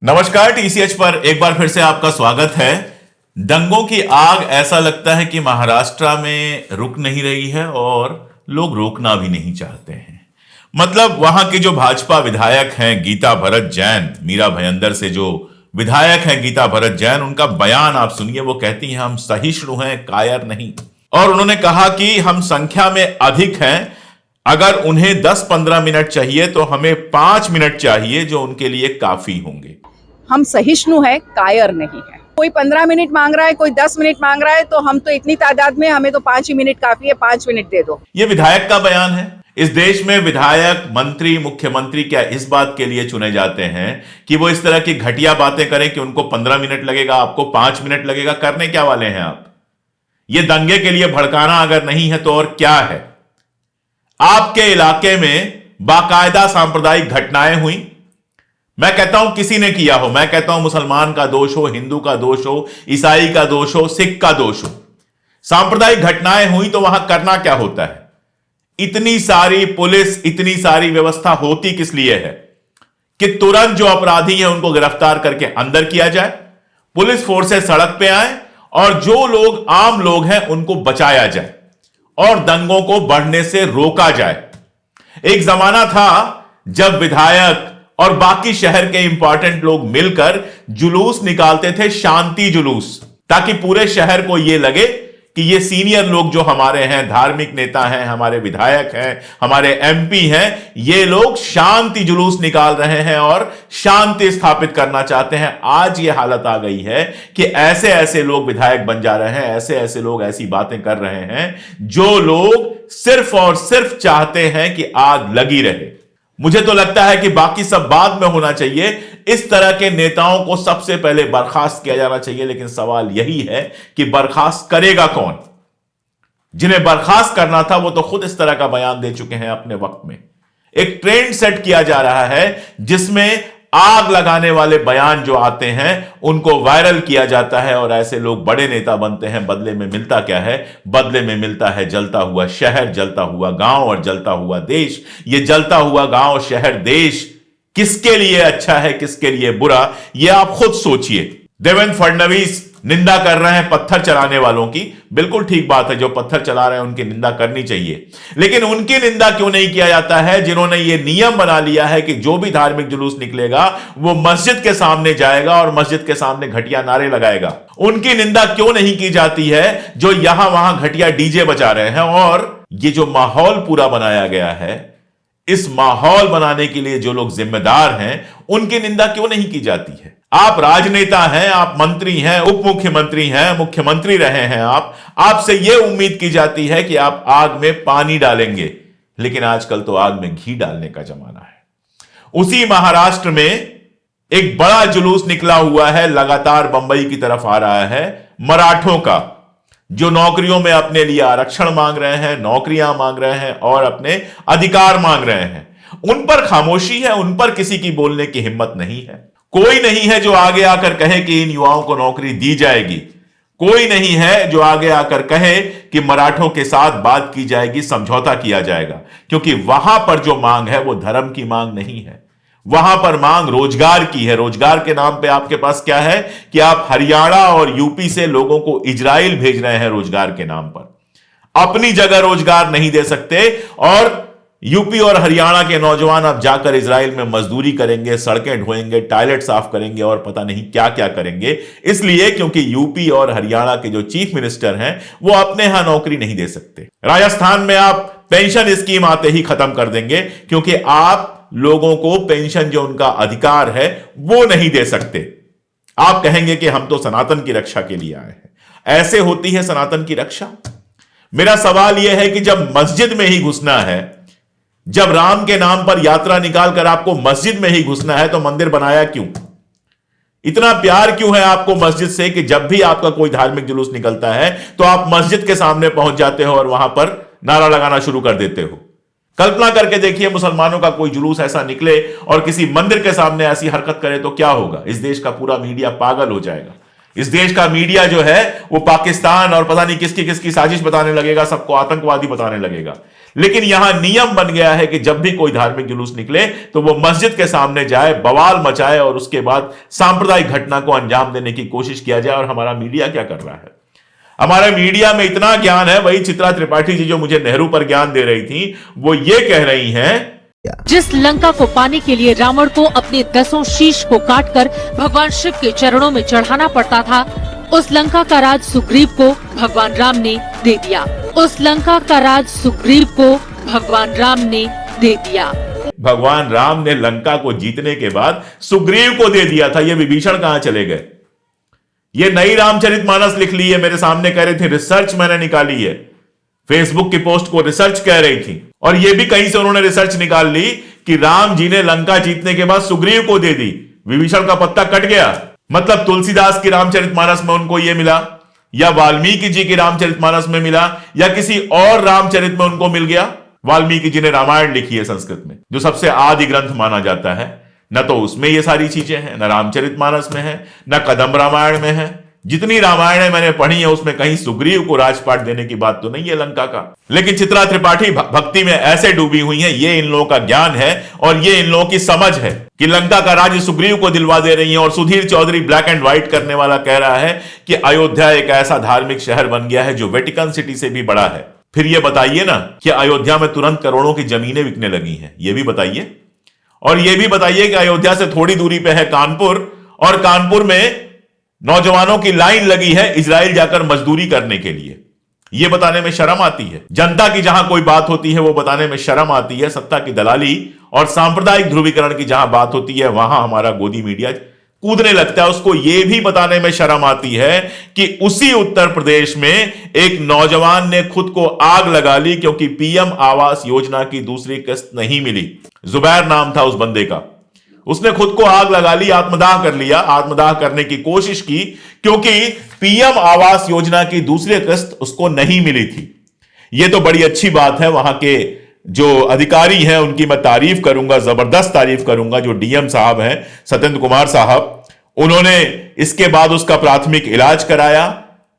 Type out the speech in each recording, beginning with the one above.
नमस्कार। टीसीएच पर एक बार फिर से आपका स्वागत है। दंगों की आग ऐसा लगता है कि महाराष्ट्र में रुक नहीं रही है और लोग रोकना भी नहीं चाहते हैं। मतलब वहां के जो भाजपा विधायक हैं गीता भरत जैन, मीरा भयंदर से जो विधायक हैं गीता भरत जैन, उनका बयान आप सुनिए। वो कहती हैं हम सहिष्णु हैं, कायर नहीं। और उन्होंने कहा कि हम संख्या में अधिक हैं, अगर उन्हें 10-15 मिनट चाहिए तो हमें 5 मिनट चाहिए, जो उनके लिए काफी होंगे। हम सहिष्णु है, कायर नहीं है। कोई 15 मिनट मांग रहा है, कोई 10 मिनट मांग रहा है, तो हम तो इतनी तादाद में, हमें तो 5 ही मिनट काफी है, 5 मिनट दे दो। ये विधायक का बयान है। इस देश में विधायक, मंत्री, मुख्यमंत्री क्या इस बात के लिए चुने जाते हैं कि वो इस तरह की घटिया बातें करें कि उनको 15 मिनट लगेगा, आपको 5 मिनट लगेगा? करने क्या वाले हैं आप? ये दंगे के लिए भड़काना अगर नहीं है तो और क्या है? आपके इलाके में बाकायदा सांप्रदायिक घटनाएं हुई। मैं कहता हूं किसी ने किया हो, मैं कहता हूं मुसलमान का दोष हो, हिंदू का दोष हो, ईसाई का दोष हो, सिख का दोष हो, सांप्रदायिक घटनाएं हुई तो वहां करना क्या होता है? इतनी सारी पुलिस, इतनी सारी व्यवस्था होती किस लिए है? कि तुरंत जो अपराधी हैं उनको गिरफ्तार करके अंदर किया जाए, पुलिस फोर्सेस सड़क पे आए और जो लोग आम लोग हैं उनको बचाया जाए और दंगों को बढ़ने से रोका जाए। एक जमाना था जब विधायक और बाकी शहर के इंपॉर्टेंट लोग मिलकर जुलूस निकालते थे, शांति जुलूस, ताकि पूरे शहर को यह लगे कि ये सीनियर लोग जो हमारे हैं, धार्मिक नेता हैं, हमारे विधायक हैं, हमारे एमपी हैं, ये लोग शांति जुलूस निकाल रहे हैं और शांति स्थापित करना चाहते हैं। आज ये हालत आ गई है कि ऐसे ऐसे लोग विधायक बन जा रहे हैं, ऐसे ऐसे लोग ऐसी बातें कर रहे हैं जो लोग सिर्फ और सिर्फ चाहते हैं कि आग लगी रहे। मुझे तो लगता है कि बाकी सब बाद में होना चाहिए। इस तरह के नेताओं को सबसे पहले बर्खास्त किया जाना चाहिए, लेकिन सवाल यही है कि बर्खास्त करेगा कौन? जिन्हें बर्खास्त करना था वो तो खुद इस तरह का बयान दे चुके हैं अपने वक्त में। एक ट्रेंड सेट किया जा रहा है जिसमें आग लगाने वाले बयान जो आते हैं उनको वायरल किया जाता है और ऐसे लोग बड़े नेता बनते हैं। बदले में मिलता क्या है? बदले में मिलता है जलता हुआ शहर, जलता हुआ गांव और जलता हुआ देश। ये जलता हुआ गांव, शहर, देश किसके लिए अच्छा है, किसके लिए बुरा, यह आप खुद सोचिए। देवेंद्र फडणवीस निंदा कर रहे हैं पत्थर चलाने वालों की। बिल्कुल ठीक बात है, जो पत्थर चला रहे हैं उनकी निंदा करनी चाहिए, लेकिन उनकी निंदा क्यों नहीं किया जाता है जिन्होंने यह नियम बना लिया है कि जो भी धार्मिक जुलूस निकलेगा वो मस्जिद के सामने जाएगा और मस्जिद के सामने घटिया नारे लगाएगा? उनकी निंदा क्यों नहीं की जाती है जो यहां वहां घटिया डीजे बजा रहे हैं? और ये जो माहौल पूरा बनाया गया है, इस माहौल बनाने के लिए जो लोग जिम्मेदार हैं उनकी निंदा क्यों नहीं की जाती है? आप राजनेता हैं, आप मंत्री हैं, उप मुख्यमंत्री हैं, मुख्यमंत्री रहे हैं, आपसे यह उम्मीद की जाती है कि आप आग में पानी डालेंगे, लेकिन आजकल तो आग में घी डालने का जमाना है। उसी महाराष्ट्र में एक बड़ा जुलूस निकला हुआ है, लगातार बंबई की तरफ आ रहा है, मराठों का, जो नौकरियों में अपने लिए आरक्षण मांग रहे हैं, नौकरियां मांग रहे हैं और अपने अधिकार मांग रहे हैं। उन पर खामोशी है, उन पर किसी की बोलने की हिम्मत नहीं है। कोई नहीं है जो आगे आकर कहे कि इन युवाओं को नौकरी दी जाएगी। कोई नहीं है जो आगे आकर कहे कि मराठों के साथ बात की जाएगी, समझौता किया जाएगा, क्योंकि वहां पर जो मांग है वो धर्म की मांग नहीं है। वहां पर मांग रोजगार की है। रोजगार के नाम पे आपके पास क्या है कि आप हरियाणा और यूपी से लोगों को इजराइल भेज रहे हैं रोजगार के नाम पर। अपनी जगह रोजगार नहीं दे सकते और यूपी और हरियाणा के नौजवान अब जाकर इजराइल में मजदूरी करेंगे, सड़कें ढोएंगे, टॉयलेट साफ करेंगे और पता नहीं क्या क्या करेंगे। इसलिए क्योंकि यूपी और हरियाणा के जो चीफ मिनिस्टर हैं वो अपने यहां नौकरी नहीं दे सकते। राजस्थान में आप पेंशन स्कीम आते ही खत्म कर देंगे, क्योंकि आप लोगों को पेंशन जो उनका अधिकार है वो नहीं दे सकते। आप कहेंगे कि हम तो सनातन की रक्षा के लिए आए हैं। ऐसे होती है सनातन की रक्षा? मेरा सवाल यह है कि जब मस्जिद में ही घुसना है, जब राम के नाम पर यात्रा निकालकर आपको मस्जिद में ही घुसना है, तो मंदिर बनाया क्यों? इतना प्यार क्यों है आपको मस्जिद से कि जब भी आपका कोई धार्मिक जुलूस निकलता है तो आप मस्जिद के सामने पहुंच जाते हो और वहां पर नारा लगाना शुरू कर देते हो? कल्पना करके देखिए, मुसलमानों का कोई जुलूस ऐसा निकले और किसी मंदिर के सामने ऐसी हरकत करे तो क्या होगा? इस देश का पूरा मीडिया पागल हो जाएगा। इस देश का मीडिया जो है वो पाकिस्तान और पता नहीं किसकी किसकी साजिश बताने लगेगा, सबको आतंकवादी बताने लगेगा। लेकिन यहां नियम बन गया है कि जब भी कोई धार्मिक जुलूस निकले तो वो मस्जिद के सामने जाए, बवाल मचाए और उसके बाद सांप्रदायिक घटना को अंजाम देने की कोशिश किया जाए। और हमारा मीडिया क्या कर रहा है? हमारे मीडिया में इतना ज्ञान है, वही चित्रा त्रिपाठी जी जो मुझे नेहरू पर ज्ञान दे रही थी, वो ये कह रही हैं, जिस लंका को पाने के लिए रावण को अपने 10 शीश को काटकर भगवान शिव के चरणों में चढ़ाना पड़ता था, उस लंका का राज सुग्रीव को भगवान राम ने दे दिया। उस लंका का राज सुग्रीव को भगवान राम ने दे दिया। भगवान राम ने लंका को जीतने के बाद सुग्रीव को दे दिया था। ये विभीषण कहां चले गए? ये नई रामचरितमानस लिख ली है, मेरे सामने कह रहे थे रिसर्च मैंने निकाली है, फेसबुक की पोस्ट को रिसर्च कह रही थी। और यह भी कहीं से उन्होंने रिसर्च निकाल ली कि राम जी ने लंका जीतने के बाद सुग्रीव को दे दी, विभीषण का पत्ता कट गया। मतलब तुलसीदास की रामचरितमानस में उनको यह मिला, या वाल्मीकि जी की रामचरितमानस में मिला, या किसी और रामचरित में उनको मिल गया। वाल्मीकि जी ने रामायण लिखी है संस्कृत में, जो सबसे आदि ग्रंथ माना जाता है, न तो उसमें ये सारी चीजें हैं, न रामचरितमानस में है, न कदम्ब रामायण में है। जितनी रामायण मैंने पढ़ी है उसमें कहीं सुग्रीव को राजपाट देने की बात तो नहीं है लंका का। लेकिन चित्रा त्रिपाठी भक्ति में ऐसे डूबी हुई हैं, ये इन लोगों का ज्ञान है और ये इन लोगों की समझ है कि लंका का राज्य सुग्रीव को दिलवा दे रही है। और Sudhir Chaudhary black and white करने वाला कह रहा है कि अयोध्या एक ऐसा धार्मिक शहर बन गया है जो वेटिकन सिटी से भी बड़ा है। फिर ये बताइए ना कि अयोध्या में तुरंत करोड़ों की जमीनें बिकने लगी हैं, ये भी बताइए। और यह भी बताइए कि अयोध्या से थोड़ी दूरी पे है कानपुर, और कानपुर में नौजवानों की लाइन लगी है इजराइल जाकर मजदूरी करने के लिए। यह बताने में शर्म आती है। जनता की जहां कोई बात होती है वो बताने में शर्म आती है। सत्ता की दलाली और सांप्रदायिक ध्रुवीकरण की जहां बात होती है वहां हमारा गोदी मीडिया कूदने लगता है। उसको यह भी बताने में शर्म आती है कि उसी उत्तर प्रदेश में एक नौजवान ने खुद को आग लगा ली क्योंकि पीएम आवास योजना की दूसरी किस्त नहीं मिली। जुबैर नाम था उस बंदे का। उसने खुद को आग लगा ली, आत्मदाह कर लिया, आत्मदाह करने की कोशिश की क्योंकि पीएम आवास योजना की दूसरी किस्त उसको नहीं मिली थी। यह तो बड़ी अच्छी बात है। वहां के जो अधिकारी हैं उनकी मैं तारीफ करूंगा, जबरदस्त तारीफ करूंगा। जो डीएम साहब हैं सत्येंद्र कुमार साहब, उन्होंने इसके बाद उसका प्राथमिक इलाज कराया,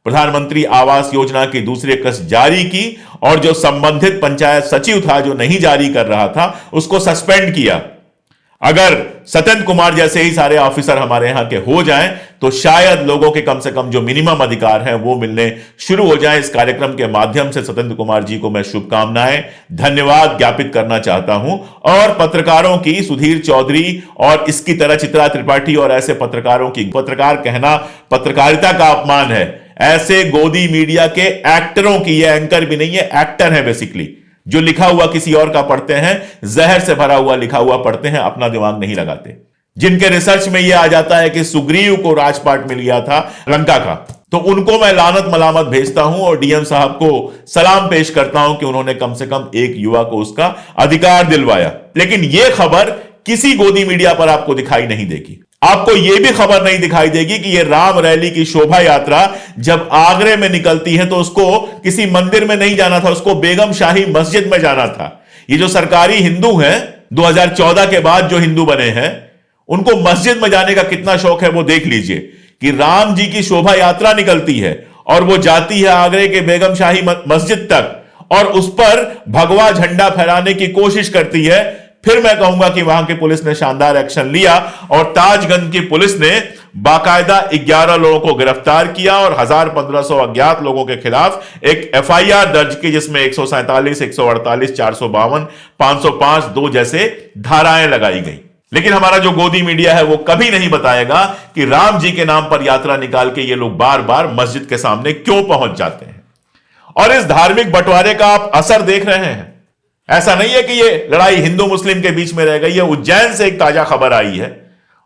प्रधानमंत्री आवास योजना की दूसरी किस्त जारी की और जो संबंधित पंचायत सचिव था जो नहीं जारी कर रहा था उसको सस्पेंड किया। अगर सत्येंद्र कुमार जैसे ही सारे ऑफिसर हमारे यहां के हो जाएं तो शायद लोगों के कम से कम जो मिनिमम अधिकार हैं वो मिलने शुरू हो जाएं। इस कार्यक्रम के माध्यम से सत्येंद्र कुमार जी को मैं शुभकामनाएं, धन्यवाद ज्ञापित करना चाहता हूं। और पत्रकारों की, सुधीर चौधरी और इसकी तरह चित्रा त्रिपाठी और ऐसे पत्रकारों की, पत्रकार कहना पत्रकारिता का अपमान है। ऐसे गोदी मीडिया के एक्टरों की, ये एंकर भी नहीं है, एक्टर है बेसिकली, जो लिखा हुआ किसी और का पढ़ते हैं, जहर से भरा हुआ लिखा हुआ पढ़ते हैं, अपना दिमाग नहीं लगाते। जिनके रिसर्च में यह आ जाता है कि सुग्रीव को राजपाट मिल गया था लंका का, तो उनको मैं लानत मलामत भेजता हूं और डीएम साहब को सलाम पेश करता हूं कि उन्होंने कम से कम एक युवा को उसका अधिकार दिलवाया। लेकिन यह खबर किसी गोदी मीडिया पर आपको दिखाई नहीं देगी। आपको यह भी खबर नहीं दिखाई देगी कि यह राम रैली की शोभा यात्रा जब आगरे में निकलती है तो उसको किसी मंदिर में नहीं जाना था, उसको बेगम शाही मस्जिद में जाना था। ये जो सरकारी हिंदू हैं 2014 के बाद जो हिंदू बने हैं, उनको मस्जिद में जाने का कितना शौक है वो देख लीजिए कि राम जी की शोभा यात्रा निकलती है और वो जाती है आगरे के बेगम शाही मस्जिद तक और उस पर भगवा झंडा फहराने की कोशिश करती है। फिर मैं कहूंगा कि वहां की पुलिस ने शानदार एक्शन लिया और ताजगंज की पुलिस ने बाकायदा 11 लोगों को गिरफ्तार किया और 1500 अज्ञात लोगों के खिलाफ एक एफआईआर दर्ज की, जिसमें 147, 148, 452, 505, 2 जैसे धाराएं लगाई गई। लेकिन हमारा जो गोदी मीडिया है वो कभी नहीं बताएगा कि राम जी के नाम पर यात्रा निकाल के ये लोग बार बार मस्जिद के सामने क्यों पहुंच जाते हैं। और इस धार्मिक बंटवारे का आप असर देख रहे हैं। ऐसा नहीं है कि ये लड़ाई हिंदू मुस्लिम के बीच में रह गई है। उज्जैन से एक ताजा खबर आई है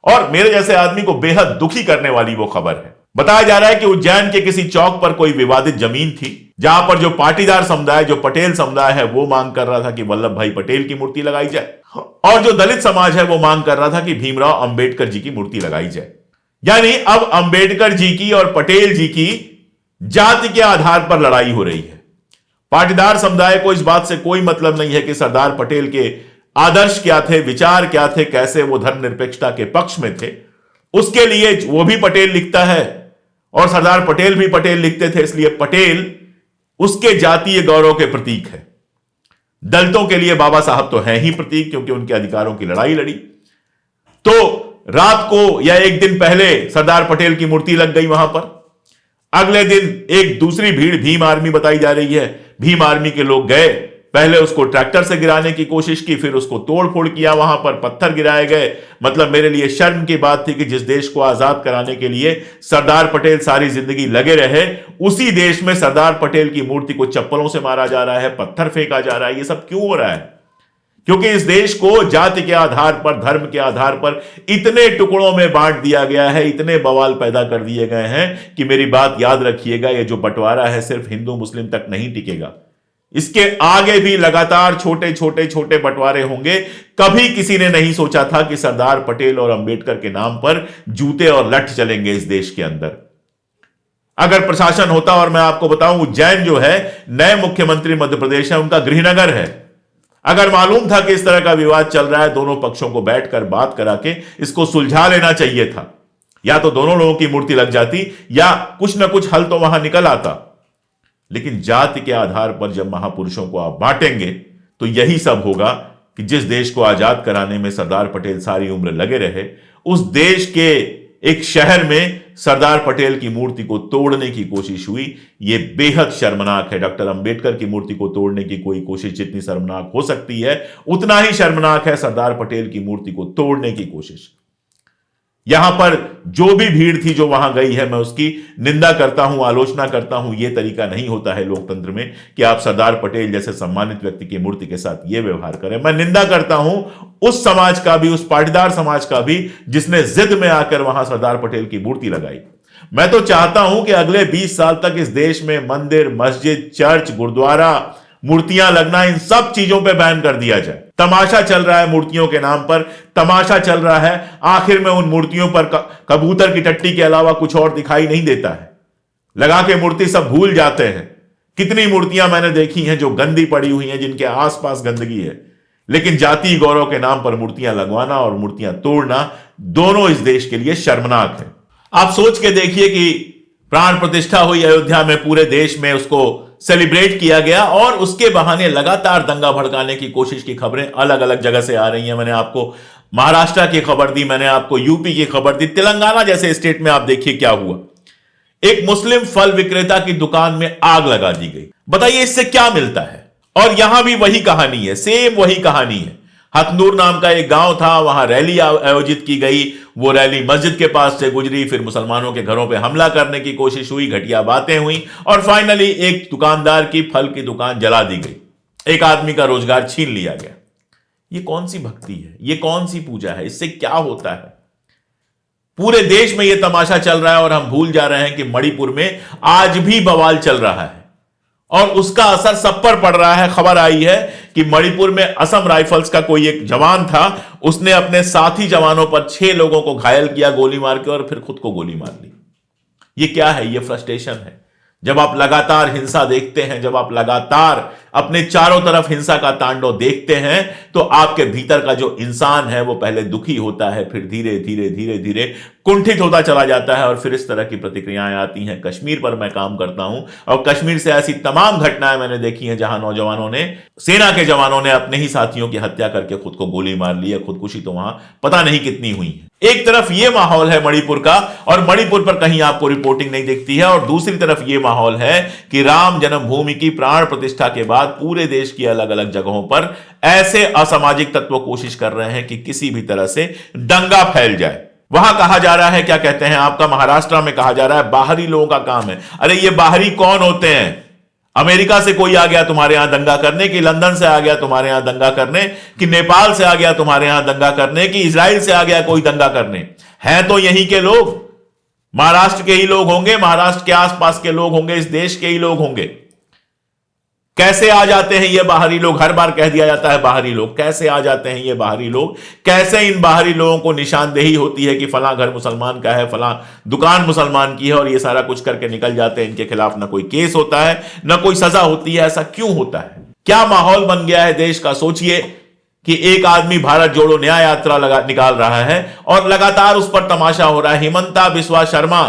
और मेरे जैसे आदमी को बेहद दुखी करने वाली वो खबर है। बताया जा रहा है कि उज्जैन के किसी चौक पर कोई विवादित जमीन थी, जहां पर जो पाटीदार समुदाय, जो पटेल समुदाय है, वो मांग कर रहा था कि वल्लभ भाई पटेल की मूर्ति लगाई जाए और जो दलित समाज है वो मांग कर रहा था कि भीमराव अंबेडकर जी की मूर्ति लगाई जाए। यानी अब अंबेडकर जी की और पटेल जी की जाति के आधार पर लड़ाई हो रही है। पाटीदार समुदाय को इस बात से कोई मतलब नहीं है कि सरदार पटेल के आदर्श क्या थे, विचार क्या थे, कैसे वो धर्मनिरपेक्षता के पक्ष में थे। उसके लिए वो भी पटेल लिखता है और सरदार पटेल भी पटेल लिखते थे, इसलिए पटेल उसके जातीय गौरव के प्रतीक है। दलितों के लिए बाबा साहब तो हैं ही प्रतीक, क्योंकि उनके अधिकारों की लड़ाई लड़ी। तो रात को या एक दिन पहले सरदार पटेल की मूर्ति लग गई वहां पर। अगले दिन एक दूसरी भीड़, भीम आर्मी बताई जा रही है, भीम आर्मी के लोग गए, पहले उसको ट्रैक्टर से गिराने की कोशिश की, फिर उसको तोड़फोड़ किया, वहां पर पत्थर गिराए गए। मतलब मेरे लिए शर्म की बात थी कि जिस देश को आजाद कराने के लिए सरदार पटेल सारी जिंदगी लगे रहे, उसी देश में सरदार पटेल की मूर्ति को चप्पलों से मारा जा रहा है, पत्थर फेंका जा रहा है। ये सब क्यों हो रहा है? क्योंकि इस देश को जाति के आधार पर, धर्म के आधार पर इतने टुकड़ों में बांट दिया गया है, इतने बवाल पैदा कर दिए गए हैं कि मेरी बात याद रखिएगा, ये जो बंटवारा है सिर्फ हिंदू मुस्लिम तक नहीं टिकेगा। इसके आगे भी लगातार छोटे छोटे छोटे बंटवारे होंगे। कभी किसी ने नहीं सोचा था कि सरदार पटेल और अंबेडकर के नाम पर जूते और लठ चलेंगे इस देश के अंदर। अगर प्रशासन होता, और मैं आपको बताऊं, उज्जैन जो है नए मुख्यमंत्री मध्य प्रदेश है, उनका गृहनगर है। अगर मालूम था कि इस तरह का विवाद चल रहा है, दोनों पक्षों को बैठकर बात करा के इसको सुलझा लेना चाहिए था। या तो दोनों लोगों की मूर्ति लग जाती या कुछ ना कुछ हल तो वहां निकल आता। लेकिन जाति के आधार पर जब महापुरुषों को आप बांटेंगे तो यही सब होगा कि जिस देश को आजाद कराने में सरदार पटेल सारी उम्र लगे रहे, उस देश के एक शहर में सरदार पटेल की मूर्ति को तोड़ने की कोशिश हुई। यह बेहद शर्मनाक है। डॉक्टर अंबेडकर की मूर्ति को तोड़ने की कोई कोशिश जितनी शर्मनाक हो सकती है, उतना ही शर्मनाक है सरदार पटेल की मूर्ति को तोड़ने की कोशिश। यहां पर जो भी भीड़ थी जो वहां गई है, मैं उसकी निंदा करता हूं, आलोचना करता हूं। यह तरीका नहीं होता है लोकतंत्र में कि आप सरदार पटेल जैसे सम्मानित व्यक्ति की मूर्ति के साथ यह व्यवहार करें। मैं निंदा करता हूं उस समाज का भी, उस पाटीदार समाज का भी, जिसने जिद में आकर वहां सरदार पटेल की मूर्ति लगाई। मैं तो चाहता हूं कि अगले 20 साल तक इस देश में मंदिर, मस्जिद, चर्च, गुरुद्वारा, मूर्तियां लगना, इन सब चीजों पे बैन कर दिया जाए। तमाशा चल रहा है मूर्तियों के नाम पर, तमाशा चल रहा है। आखिर में उन मूर्तियों पर कबूतर की टट्टी के अलावा कुछ और दिखाई नहीं देता है। लगा के मूर्ति सब भूल जाते हैं। कितनी मूर्तियां मैंने देखी हैं जो गंदी पड़ी हुई हैं, जिनके आसपास गंदगी है। लेकिन जातीय गौरव के नाम पर मूर्तियां लगवाना और मूर्तियां तोड़ना, दोनों इस देश के लिए शर्मनाक है। आप सोच के देखिए कि प्राण प्रतिष्ठा हुई अयोध्या में, पूरे देश में उसको सेलिब्रेट किया गया और उसके बहाने लगातार दंगा भड़काने की कोशिश की खबरें अलग अलग जगह से आ रही हैं। मैंने आपको महाराष्ट्र की खबर दी, मैंने आपको यूपी की खबर दी, तेलंगाना जैसे स्टेट में आप देखिए क्या हुआ। एक मुस्लिम फल विक्रेता की दुकान में आग लगा दी गई। बताइए इससे क्या मिलता है? और यहां भी वही कहानी है, सेम वही कहानी है। हथनूर नाम का एक गांव था, वहां रैली आयोजित की गई। वो रैली मस्जिद के पास से गुजरी, फिर मुसलमानों के घरों पे हमला करने की कोशिश हुई, घटिया बातें हुई और फाइनली एक दुकानदार की फल की दुकान जला दी गई। एक आदमी का रोजगार छीन लिया गया। ये कौन सी भक्ति है? ये कौन सी पूजा है? इससे क्या होता है? पूरे देश में यह तमाशा चल रहा है और हम भूल जा रहे हैं कि मणिपुर में आज भी बवाल चल रहा है और उसका असर सब पर पड़ रहा है। खबर आई है कि मणिपुर में असम राइफल्स का कोई एक जवान था, उसने अपने साथी जवानों पर 6 लोगों को घायल किया गोली मार के और फिर खुद को गोली मार ली। ये क्या है? ये फ्रस्ट्रेशन है। जब आप लगातार हिंसा देखते हैं, जब आप लगातार अपने चारों तरफ हिंसा का तांडव देखते हैं, तो आपके भीतर का जो इंसान है वो पहले दुखी होता है, फिर धीरे धीरे धीरे धीरे कुंठित होता चला जाता है और फिर इस तरह की प्रतिक्रियाएं आती हैं। कश्मीर पर मैं काम करता हूं और कश्मीर से ऐसी तमाम घटनाएं मैंने देखी हैं जहां नौजवानों ने, सेना के जवानों ने अपने ही साथियों की हत्या करके खुद को गोली मार ली है। खुदकुशी तो वहां पता नहीं कितनी हुई है। एक तरफ यह माहौल है मणिपुर का और मणिपुर पर कहीं आपको रिपोर्टिंग नहीं दिखती है, और दूसरी तरफ यह माहौल है कि राम जन्मभूमि की प्राण प्रतिष्ठा के बाद पूरे देश की अलग अलग जगहों पर ऐसे असामाजिक तत्व कोशिश कर रहे हैं कि किसी भी तरह से दंगा फैल जाए। वहां कहा जा रहा है, क्या कहते हैं आपका, महाराष्ट्र में कहा जा रहा है बाहरी लोगों का काम है। अरे ये बाहरी कौन होते हैं? अमेरिका से कोई आ गया तुम्हारे यहां दंगा करने, कि लंदन से आ गया तुम्हारे यहां दंगा करने, कि नेपाल से आ गया तुम्हारे यहां दंगा करने, कि इजराइल से आ गया कोई दंगा करने? हैं तो यहीं के लोग, महाराष्ट्र के ही लोग होंगे, महाराष्ट्र के आसपास के लोग होंगे, इस देश के ही लोग होंगे। कैसे आ जाते हैं ये बाहरी लोग? हर बार कह दिया जाता है बाहरी लोग। कैसे आ जाते हैं ये बाहरी लोग? कैसे इन बाहरी लोगों को निशानदेही होती है कि फलां घर मुसलमान का है, फलां दुकान मुसलमान की है, और ये सारा कुछ करके निकल जाते हैं। इनके खिलाफ ना कोई केस होता है, ना कोई सजा होती है। ऐसा क्यों होता है? क्या माहौल बन गया है देश का? सोचिए कि एक आदमी भारत जोड़ो न्याय यात्रा निकाल रहा है और लगातार उस पर तमाशा हो रहा है। हिमंता बिस्वा शर्मा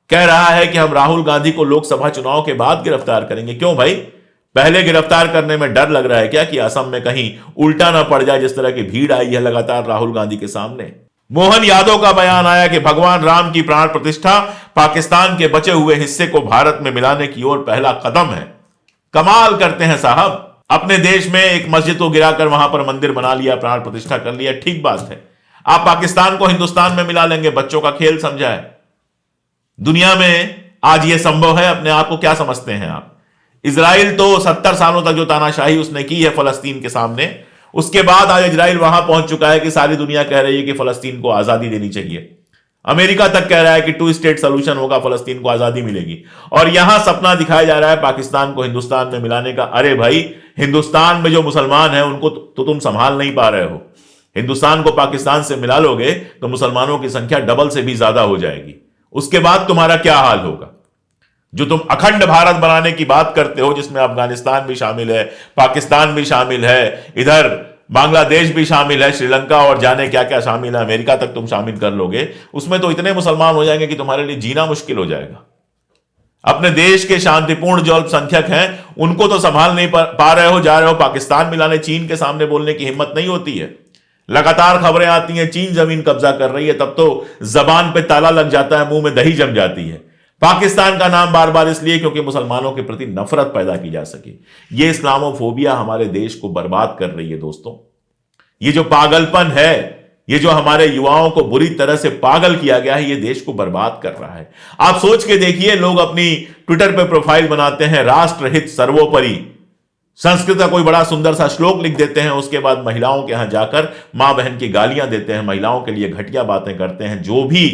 कह रहा है कि हम राहुल गांधी को लोकसभा चुनाव के बाद गिरफ्तार करेंगे। क्यों भाई, पहले गिरफ्तार करने में डर लग रहा है क्या कि असम में कहीं उल्टा ना पड़ जाए, जिस तरह की भीड़ आई है लगातार राहुल गांधी के सामने। मोहन यादव का बयान आया कि भगवान राम की प्राण प्रतिष्ठा पाकिस्तान के बचे हुए हिस्से को भारत में मिलाने की ओर पहला कदम है। कमाल करते हैं साहब, अपने देश में एक मस्जिद को गिराकर वहां पर मंदिर बना लिया, प्राण प्रतिष्ठा कर लिया, ठीक बात है। आप पाकिस्तान को हिंदुस्तान में मिला लेंगे, बच्चों का खेल समझा है। दुनिया में आज यह संभव है, अपने आप को क्या समझते हैं आप? इजराइल तो 70 सालों तक जो तानाशाही उसने की है फलस्तीन के सामने, उसके बाद आज इजराइल वहां पहुंच चुका है कि सारी दुनिया कह रही है कि फलस्तीन को आजादी देनी चाहिए। अमेरिका तक कह रहा है कि 2 स्टेट सोल्यूशन होगा, फलस्तीन को आजादी मिलेगी। और यहां सपना दिखाया जा रहा है पाकिस्तान को हिंदुस्तान में मिलाने का। अरे भाई, हिंदुस्तान में जो मुसलमान हैं उनको तो तुम संभाल नहीं पा रहे हो। हिंदुस्तान को पाकिस्तान से मिला लोगे तो मुसलमानों की संख्या डबल से भी ज्यादा हो जाएगी। उसके बाद तुम्हारा क्या हाल होगा? जो तुम अखंड भारत बनाने की बात करते हो, जिसमें अफगानिस्तान भी शामिल है, पाकिस्तान भी शामिल है, इधर बांग्लादेश भी शामिल है, श्रीलंका और जाने क्या क्या शामिल है, अमेरिका तक तुम शामिल कर लोगे, उसमें तो इतने मुसलमान हो जाएंगे कि तुम्हारे लिए जीना मुश्किल हो जाएगा। अपने देश के शांतिपूर्ण जो अल्पसंख्यक हैं उनको तो संभाल नहीं पा रहे हो, जा रहे हो पाकिस्तान मिलाने। चीन के सामने बोलने की हिम्मत नहीं होती है। लगातार खबरें आती हैं चीन जमीन कब्जा कर रही है, तब तो जबान पे ताला लग जाता है, मुंह में दही जम जाती है। पाकिस्तान का नाम बार बार इसलिए क्योंकि मुसलमानों के प्रति नफरत पैदा की जा सके। यह इस्लामोफोबिया हमारे देश को बर्बाद कर रही है दोस्तों। ये जो पागलपन है, ये जो हमारे युवाओं को बुरी तरह से पागल किया गया है, ये देश को बर्बाद कर रहा है। आप सोच के देखिए, लोग अपनी ट्विटर पे प्रोफाइल बनाते हैं, राष्ट्रहित सर्वोपरि, संस्कृत का कोई बड़ा सुंदर सा श्लोक लिख देते हैं, उसके बाद महिलाओं के यहां जाकर मां बहन की गालियां देते हैं, महिलाओं के लिए घटिया बातें करते हैं। जो भी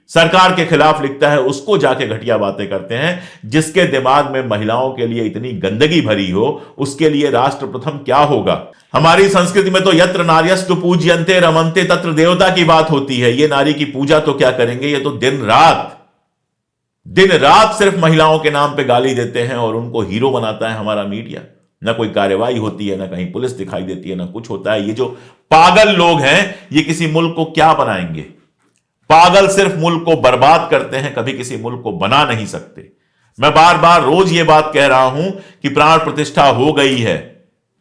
सरकार के खिलाफ लिखता है उसको जाके घटिया बातें करते हैं। जिसके दिमाग में महिलाओं के लिए इतनी गंदगी भरी हो, उसके लिए राष्ट्र प्रथम क्या होगा? हमारी संस्कृति में तो यत्र नार्यस्तु पूज्यन्ते रमन्ते तत्र देवता की बात होती है। ये नारी की पूजा तो क्या करेंगे, ये तो दिन रात सिर्फ महिलाओं के नाम पे गाली देते हैं और उनको हीरो बनाता है हमारा मीडिया। ना कोई कार्रवाई होती है, ना कहीं पुलिस दिखाई देती है, ना कुछ होता है। ये जो पागल लोग हैं, ये किसी मुल्क को क्या बनाएंगे? पागल सिर्फ मुल्क को बर्बाद करते हैं, कभी किसी मुल्क को बना नहीं सकते। मैं बार बार रोज ये बात कह रहा हूं कि प्राण प्रतिष्ठा हो गई है,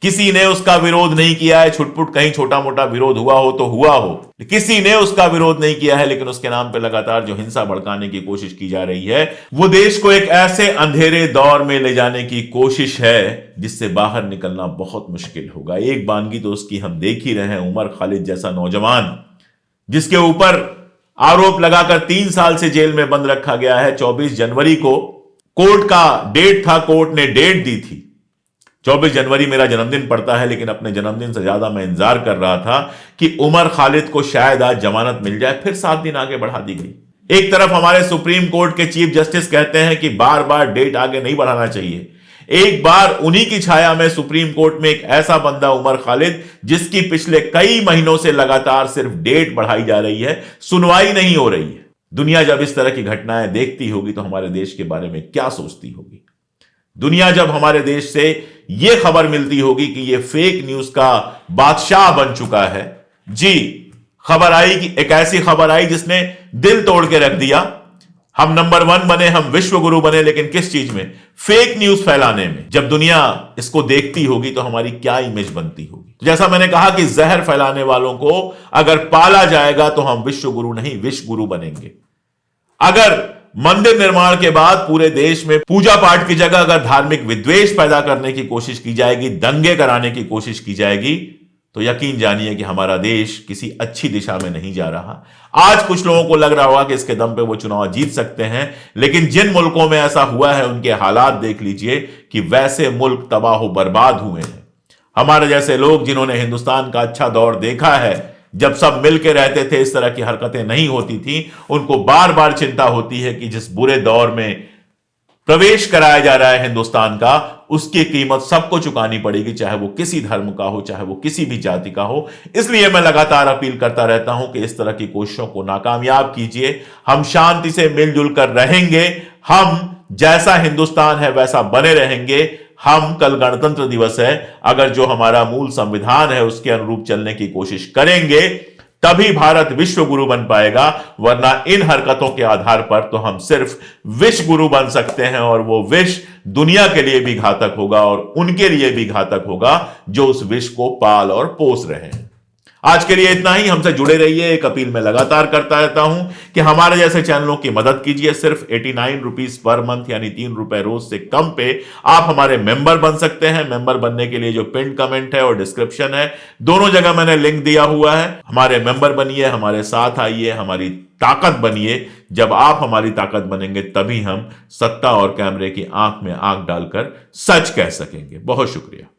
किसी ने उसका विरोध नहीं किया है। छुटपुट कहीं छोटा मोटा विरोध हुआ हो तो हुआ हो, किसी ने उसका विरोध नहीं किया है। लेकिन उसके नाम पे लगातार जो हिंसा भड़काने की कोशिश की जा रही है, वो देश को एक ऐसे अंधेरे दौर में ले जाने की कोशिश है जिससे बाहर निकलना बहुत मुश्किल होगा। एक बानगी तो उसकी हम देख ही रहे हैं, उमर खालिद जैसा नौजवान जिसके ऊपर आरोप लगाकर 3 साल से जेल में बंद रखा गया है। 24 जनवरी को कोर्ट का डेट था, कोर्ट ने डेट दी थी। 24 जनवरी मेरा जन्मदिन पड़ता है, लेकिन अपने जन्मदिन से ज्यादा मैं इंतजार कर रहा था कि उमर खालिद को शायद आज जमानत मिल जाए। फिर 7 दिन आगे बढ़ा दी गई। एक तरफ हमारे सुप्रीम कोर्ट के चीफ जस्टिस कहते हैं कि बार बार डेट आगे नहीं बढ़ाना चाहिए। एक बार उन्हीं की छाया में सुप्रीम कोर्ट में एक ऐसा बंदा उमर खालिद, जिसकी पिछले कई महीनों से लगातार सिर्फ डेट बढ़ाई जा रही है, सुनवाई नहीं हो रही है। दुनिया जब इस तरह की घटनाएं देखती होगी तो हमारे देश के बारे में क्या सोचती होगी? दुनिया जब हमारे देश से यह खबर मिलती होगी कि यह फेक न्यूज का बादशाह बन चुका है। जी, खबर आई कि एक ऐसी खबर आई जिसने दिल तोड़ के रख दिया। हम नंबर 1 बने, हम विश्व गुरु बने, लेकिन किस चीज में? फेक न्यूज फैलाने में। जब दुनिया इसको देखती होगी तो हमारी क्या इमेज बनती होगी? तो जैसा मैंने कहा कि जहर फैलाने वालों को अगर पाला जाएगा तो हम विश्व गुरु नहीं विश्व गुरु बनेंगे। अगर मंदिर निर्माण के बाद पूरे देश में पूजा पाठ की जगह अगर धार्मिक विद्वेष पैदा करने की कोशिश की जाएगी, दंगे कराने की कोशिश की जाएगी, तो यकीन जानिए कि हमारा देश किसी अच्छी दिशा में नहीं जा रहा। आज कुछ लोगों को लग रहा होगा कि इसके दम पे वो चुनाव जीत सकते हैं, लेकिन जिन मुल्कों में ऐसा हुआ है उनके हालात देख लीजिए कि वैसे मुल्क तबाह बर्बाद हुए हैं। हमारे जैसे लोग जिन्होंने हिंदुस्तान का अच्छा दौर देखा है, जब सब मिलकर रहते थे, इस तरह की हरकतें नहीं होती थी, उनको बार बार चिंता होती है कि जिस बुरे दौर में प्रवेश कराया जा रहा है हिंदुस्तान का, उसकी कीमत सबको चुकानी पड़ेगी, चाहे वो किसी धर्म का हो, चाहे वो किसी भी जाति का हो। इसलिए मैं लगातार अपील करता रहता हूं कि इस तरह की कोशिशों को नाकामयाब कीजिए। हम शांति से मिलजुल कर रहेंगे, हम जैसा हिंदुस्तान है वैसा बने रहेंगे। हम कल गणतंत्र दिवस है, अगर जो हमारा मूल संविधान है उसके अनुरूप चलने की कोशिश करेंगे तभी भारत विश्व गुरु बन पाएगा, वरना इन हरकतों के आधार पर तो हम सिर्फ विश्व गुरु बन सकते हैं, और वो विष दुनिया के लिए भी घातक होगा और उनके लिए भी घातक होगा जो उस विष को पाल और पोस रहे हैं। आज के लिए इतना ही। हमसे जुड़े रहिए। एक अपील मैं लगातार करता रहता हूं कि हमारे जैसे चैनलों की मदद कीजिए। सिर्फ 89 रुपीज पर मंथ यानी 3 रुपए रोज से कम पे आप हमारे मेंबर बन सकते हैं। मेंबर बनने के लिए जो पिन कमेंट है और डिस्क्रिप्शन है, दोनों जगह मैंने लिंक दिया हुआ है। हमारे मेंबर बनिए, हमारे साथ आइए, हमारी ताकत बनिए। जब आप हमारी ताकत बनेंगे तभी हम सत्ता और कैमरे की आंख में आंख डालकर सच कह सकेंगे। बहुत शुक्रिया।